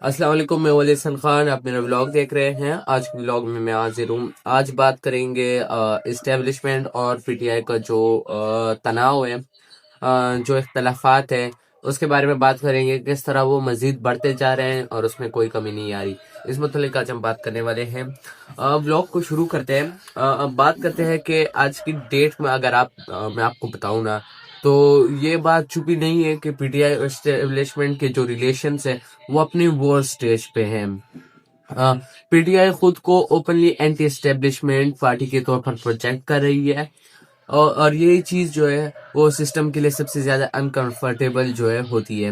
अस्सलाम वालेकुम, मैं वली हसन खान। आप मेरा व्लॉग देख रहे हैं। आज के व्लॉग में मैं हाजिर हूँ। आज बात करेंगे इस्टेब्लिशमेंट और पीटीआई का जो तनाव है, जो इख्तलाफात है, उसके बारे में बात करेंगे। किस तरह वो मजीद बढ़ते जा रहे हैं और उसमें कोई कमी नहीं आ रही। इस मुतालिक आज हम बात करने वाले हैं। व्लॉग को शुरू करते हैं। अब बात करते हैं कि आज की डेट में अगर मैं आपको बताऊं ना, तो ये बात छुपी नहीं है कि पीटीआई और एस्टेब्लिशमेंट के जो रिलेशंस है वो अपनी वॉर स्टेज पे हैं। पीटीआई खुद को ओपनली एंटी एस्टेब्लिशमेंट पार्टी के तौर पर प्रोजेक्ट कर रही है, और ये चीज जो है वो सिस्टम के लिए सबसे ज्यादा अनकंफर्टेबल जो है होती है।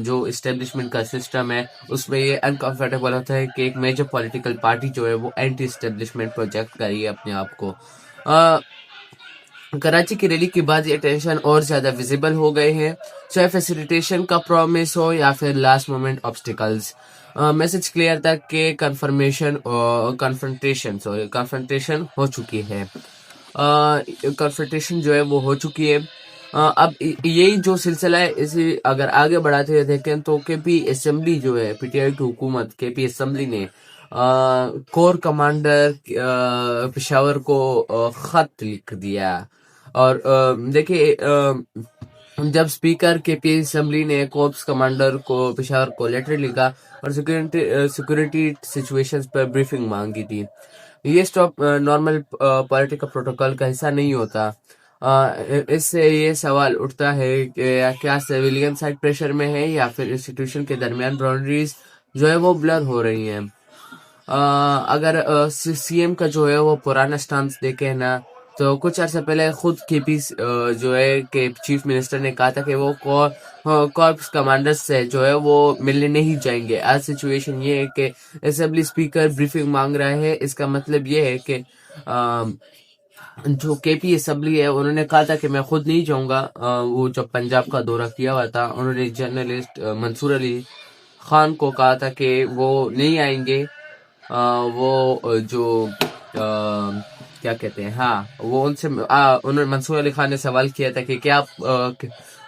जो इस्टेब्लिशमेंट का सिस्टम है उसमें ये अनकंफर्टेबल होता है कि एक मेजर पॉलिटिकल पार्टी जो है वो एंटी इस्टेब्लिशमेंट प्रोजेक्ट कर रही है अपने आप को। कराची की रैली के बाद ये टेंशन और ज्यादा विजिबल हो गए हैं, चाहे फैसिलिटेशन का प्रॉमिस हो या फिर last moment obstacles. Message clear था कि कन्फ्रंटेशन हो चुकी है। कन्फ्रंटेशन जो है वो हो चुकी है। अब यही जो सिलसिला है, इसे अगर आगे बढ़ाते हुए देखें तो केपी असेंबली जो है, पीटीआई की हुकूमत केपी असेंबली ने कोर कमांडर पेशावर को खत लिख दिया। और देखिए, जब स्पीकर के पी असेंबली ने कोर्प्स कमांडर को पेशावर को लेटर लिखा और सिक्योरिटी सिचुएशंस पर ब्रीफिंग मांगी थी, ये स्टॉप नॉर्मल पॉलिटिकल प्रोटोकॉल का हिस्सा नहीं होता। इससे ये सवाल उठता है कि क्या सिविलियन साइड प्रेशर में है या फिर इंस्टीट्यूशन के दरमियान बाउंड्रीज जो है वो ब्लर हो रही हैं। अगर सीएम का जो है वो पुराना स्टांस देखे ना, तो कुछ अर्से पहले खुद केपी जो है कि चीफ मिनिस्टर ने कहा था कि वो कॉर्प्स कमांडर्स से जो है वो मिलने नहीं जाएंगे। आज सिचुएशन ये है कि असेंबली स्पीकर ब्रीफिंग मांग रहा है। इसका मतलब ये है कि जो केपी असेंबली है उन्होंने कहा था कि मैं खुद नहीं जाऊंगा। वो जब पंजाब का दौरा किया हुआ था, उन्होंने जर्नलिस्ट मंसूर अली खान को कहा था कि वो नहीं आएंगे। वो जो क्या कहते हैं, हाँ, वो उन्होंने मंसूर अली खान ने सवाल किया था कि क्या आप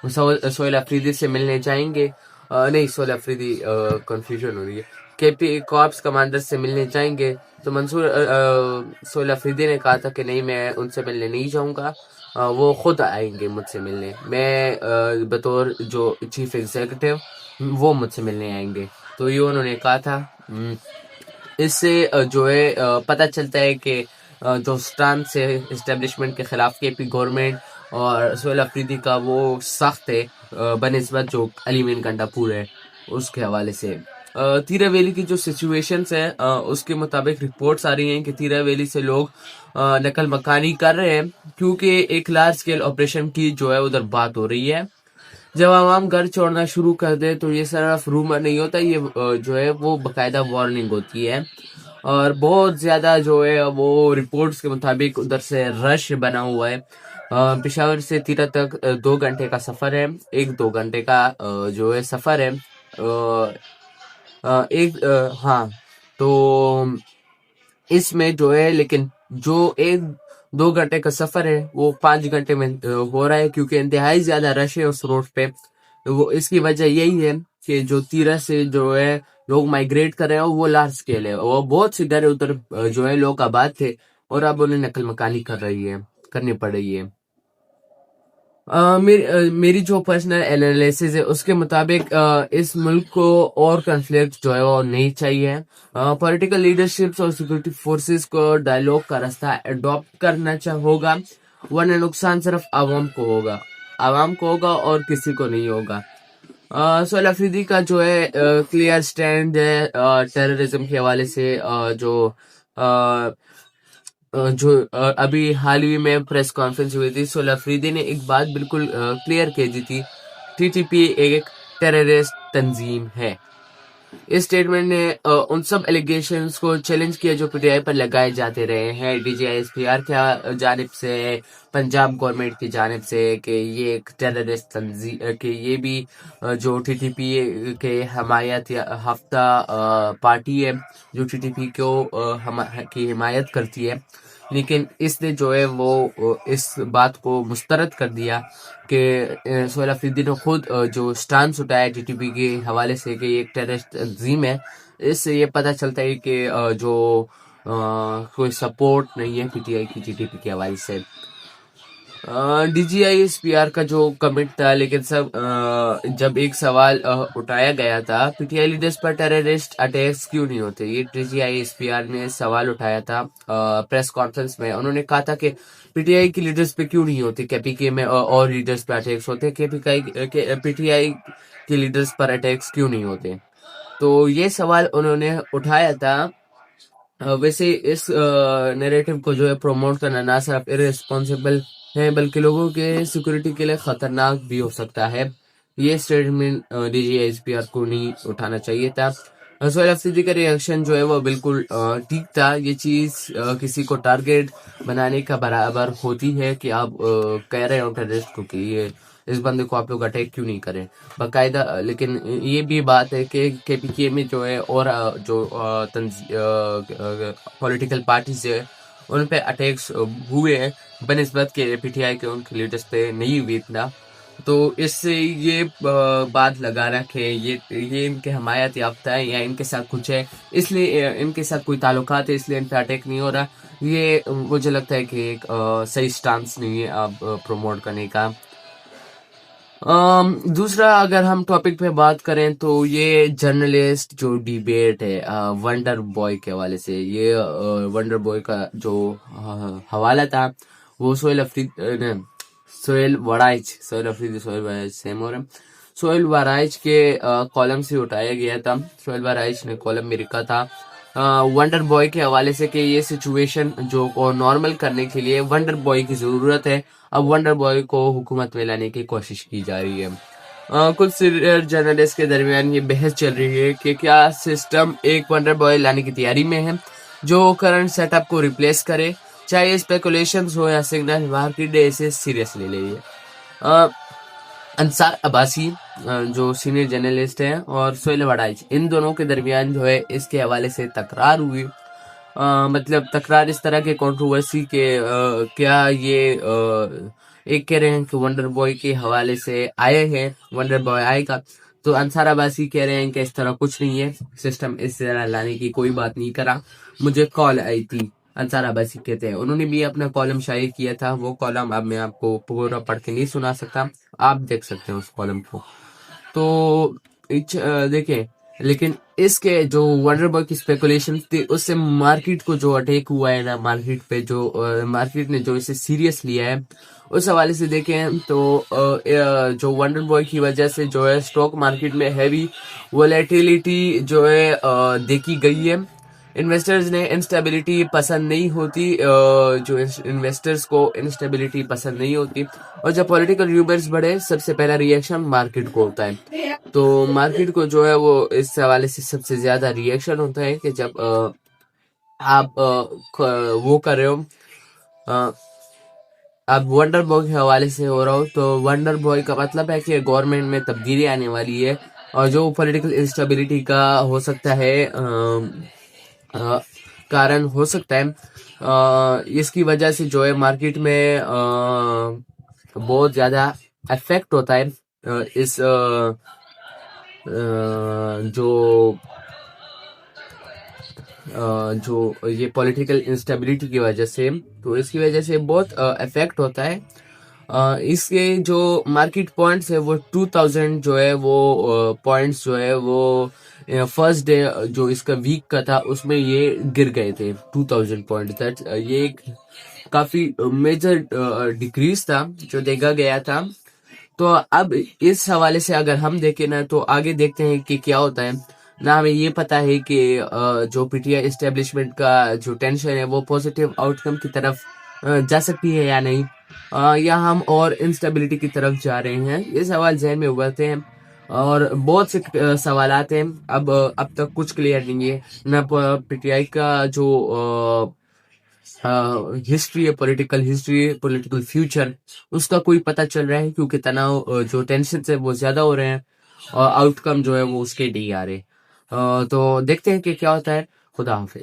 सोहेल अफरीदी से मिलने जाएंगे। नहीं, सोहेल अफरीदी, कंफ्यूजन हो रही है, केपी कॉर्प्स कमांडर से मिलने जाएंगे। तो सोहेल अफरीदी ने कहा था कि नहीं, मैं उनसे मिलने नहीं जाऊंगा। वो खुद आएंगे मुझसे मिलने। मैं बतौर जो चीफ एग्जीक्यूटिव, वो मुझसे मिलने आएंगे। तो ये उन्होंने कहा था। इससे जो है पता चलता है कि जो स्टांस है इस्टेब्लिशमेंट के खिलाफ केपी गवर्नमेंट और सोहेल अफरीदी का वो सख्त है, बनिस्बत जो अली मीन कंडापुर है उसके हवाले से। तीरा वैली की जो सिचुएशंस है, उसके मुताबिक रिपोर्ट्स आ रही हैं कि तीरा वैली से लोग नकल मकानी कर रहे हैं, क्योंकि एक लार्ज स्केल ऑपरेशन की जो है उधर बात हो रही है। जब आवाम घर छोड़ना शुरू कर दे तो ये सिर्फ रूमर नहीं होता, ये जो है वो बाकायदा वार्निंग होती है। और बहुत ज्यादा जो है वो रिपोर्ट्स के मुताबिक उधर से रश बना हुआ है। पेशावर से तीरा तक 2 घंटे का सफर है। 1-2 घंटे का जो है सफर है। हाँ, तो इसमें जो है, लेकिन जो 1-2 घंटे का सफर है वो 5 घंटे में हो रहा है, क्योंकि इंतहाई ज्यादा रश है उस रोड पे। तो वो इसकी वजह यही है कि जो तीरा से जो है लोग माइग्रेट कर रहे हैं वो लार्ज स्केल है। वो बहुत सी घर उधर जो है लोग आबाद थे, और अब उन्हें नकल मकानी करनी पड़ रही है। मेरी जो पर्सनल एनालिसिस है उसके मुताबिक इस मुल्क को और कन्फ्लिक्ट जो है वो नहीं चाहिए। पॉलिटिकल लीडरशिप्स और सिक्योरिटी फोर्सेस को डायलॉग का रास्ता अडॉप्ट करना होगा, वरना नुकसान सिर्फ आवाम को होगा और किसी को नहीं होगा। सोहेल अफरीदी का जो है क्लियर स्टैंड है टेररिज्म के हवाले से। अभी हाल ही में प्रेस कॉन्फ्रेंस हुई थी, सोहेल अफरीदी ने एक बात बिल्कुल क्लियर कह दी थी, टीटीपी एक टेररिस्ट तंजीम है। इस स्टेटमेंट ने उन सब एलिगेशंस को चैलेंज किया जो पीटीआई पर लगाए जाते रहे हैं, डीजीआईएसपीआर की जानिब से, पंजाब गवर्नमेंट की जानिब से, कि ये एक टेररिस्ट तंजीम, कि ये भी जो टीटीपी के हमायत या हफ्ता पार्टी है जो टीटीपी को की हिमायत करती है। लेकिन इसने जो है वो इस बात को मुस्तरद कर दिया कि सोहेल अफरीदी ने खुद जो स्टांस उठाया जीटीपी के हवाले से कि ये एक टेररिस्ट तंजीम है। इससे ये पता चलता है कि जो कोई सपोर्ट नहीं है पीटीआई की जीटीपी के हवाले से। डीजीआईएसपीआर का जो कमिट था, लेकिन सब जब एक सवाल उठाया गया था पीटीआई लीडर्स पर टेररिस्ट अटैक्स क्यों नहीं होते, ये डीजीआईएसपीआर ने सवाल उठाया था प्रेस कॉन्फ्रेंस में। उन्होंने कहा था कि पीटीआई की लीडर्स पे क्यों नहीं होते, केपीके में और लीडर्स पे अटैक्स होते, पीटीआई के लीडर्स पर अटैक्स क्यों नहीं होते। तो ये सवाल उन्होंने उठाया था। वैसे इस नैरेटिव को जो है प्रमोट करना ना सिर्फ इररिस्पॉन्सिबल है बल्कि लोगों के सिक्योरिटी के लिए खतरनाक भी हो सकता है। ये स्टेटमेंट डीजीएसपीआर को नहीं उठाना चाहिए था। सोहेल अफरीदी का रिएक्शन जो है वो बिल्कुल ठीक था। ये चीज किसी को टारगेट बनाने का बराबर होती है कि आप कह रहे हो टेररिस्ट को कि ये इस बंदे को आप लोग अटैक क्यों नहीं करें बाकायदा। लेकिन ये भी बात है कि केपीके में जो है और जो पॉलिटिकल पार्टीज है उन पे अटैक्स हुए हैं बनिस्बत के पीटीआई के उनके लीडर्स पे नहीं हुई इतना। तो इससे ये बात लगा रखे ये इनके हमायत याफ्ता है या इनके साथ कुछ है, इसलिए इनके साथ कोई ताल्लुकात है इसलिए इन पे अटैक नहीं हो रहा। ये मुझे लगता है कि एक सही स्टांस नहीं है अब प्रमोट करने का। दूसरा अगर हम टॉपिक पे बात करें तो ये जर्नलिस्ट जो डिबेट है वंडर बॉय के हवाले से, ये वंडर बॉय का जो हवाला था वो सोहेल अफरीदी सोहेल वराइच सेम और सोहेल वराइच के कॉलम से उठाया गया था। सोहेल वराइच ने कॉलम में लिखा था वंडर बॉय के हवाले से कि ये सिचुएशन जो को नॉर्मल करने के लिए वंडर बॉय की जरूरत है। अब वंडर बॉय को हुकूमत में लाने की कोशिश की जा रही है। कुछ सीनियर जर्नलिस्ट के दरमियान ये बहस चल रही है कि क्या सिस्टम एक वंडर बॉय लाने की तैयारी में है जो करंट सेटअप को रिप्लेस करे, चाहे स्पेकुलेशन हो या सिग्नल मार्केट इसे सीरियसली ले लिया। अंसार अब्बासी जो सीनियर जर्नलिस्ट हैं और सोहेल वराइच, इन दोनों के दरमियान जो है इसके हवाले से तकरार हुई। मतलब तकरार इस तरह के कंट्रोवर्सी के क्या ये एक कह रहे हैं कि वंडर बॉय के हवाले से आए हैं, वंडर बॉय आएगा, तो अंसार अब्बासी कह रहे हैं कि इस तरह कुछ नहीं है, सिस्टम इस तरह लाने की कोई बात नहीं करा, मुझे कॉल आई थी। अंसार अब्बासी कहते हैं उन्होंने भी अपना कॉलम शाये किया था। वो कॉलम अब मैं आपको पूरा पढ़ के नहीं सुना सकता, आप देख सकते हैं उस कॉलम को। तो देखें, लेकिन इसके जो वंडर बॉय की स्पेकुलेशन थी उससे मार्केट को जो अटैक हुआ है ना, मार्केट पे जो मार्केट ने जो इसे सीरियस लिया है उस हवाले से देखें तो जो वंडर बॉय की वजह से जो है स्टॉक मार्केट में हैवी वोलेटिलिटी जो है देखी गई है। इन्वेस्टर्स ने इंस्टेबिलिटी पसंद नहीं होती, जो इन्वेस्टर्स को इंस्टेबिलिटी पसंद नहीं होती, और जब पॉलिटिकल र्यूमर्स बढ़े सबसे पहला रिएक्शन मार्केट को होता है। तो मार्केट को जो है वो इस हवाले से सबसे ज्यादा रिएक्शन होता है कि जब आप वो कर रहे हो, अब वंडर बॉय के हवाले से हो रहा हो, तो वंडर बॉय का मतलब है कि गवर्नमेंट में तब्दीली आने वाली है और जो पॉलिटिकल इंस्टेबिलिटी का हो सकता है कारण हो सकता है। इसकी वजह से जो है मार्केट में बहुत ज्यादा इफेक्ट होता है इस जो ये पॉलिटिकल इंस्टेबिलिटी की वजह से, तो इसकी वजह से बहुत इफेक्ट होता है। इसके जो मार्केट पॉइंट्स है वो 2000 जो है वो पॉइंट्स जो है वो फर्स्ट डे जो इसका वीक का था उसमें ये गिर गए थे 2000 पॉइंट तक। ये एक काफी मेजर डिक्रीज था जो देखा गया था। तो अब इस हवाले से अगर हम देखें ना तो आगे देखते हैं कि क्या होता है ना। हमें ये पता है कि जो पीटीआई एस्टेब्लिशमेंट का जो टेंशन है वो पॉजिटिव आउटकम की तरफ जा सकती है या नहीं, या हम और इंस्टेबिलिटी की तरफ जा रहे हैं। ये सवाल जहन में उभरते हैं और बहुत से सवालात हैं। अब तक कुछ क्लियर नहीं है ना। पीटीआई का जो हिस्ट्री है, पॉलिटिकल हिस्ट्री, पॉलिटिकल फ्यूचर, उसका कोई पता चल रहा है क्योंकि तनाव जो टेंशन है वो ज्यादा हो रहे हैं और आउटकम जो है वो उसके नहीं आ रहे। तो देखते हैं कि क्या होता है। खुदा हाफिज।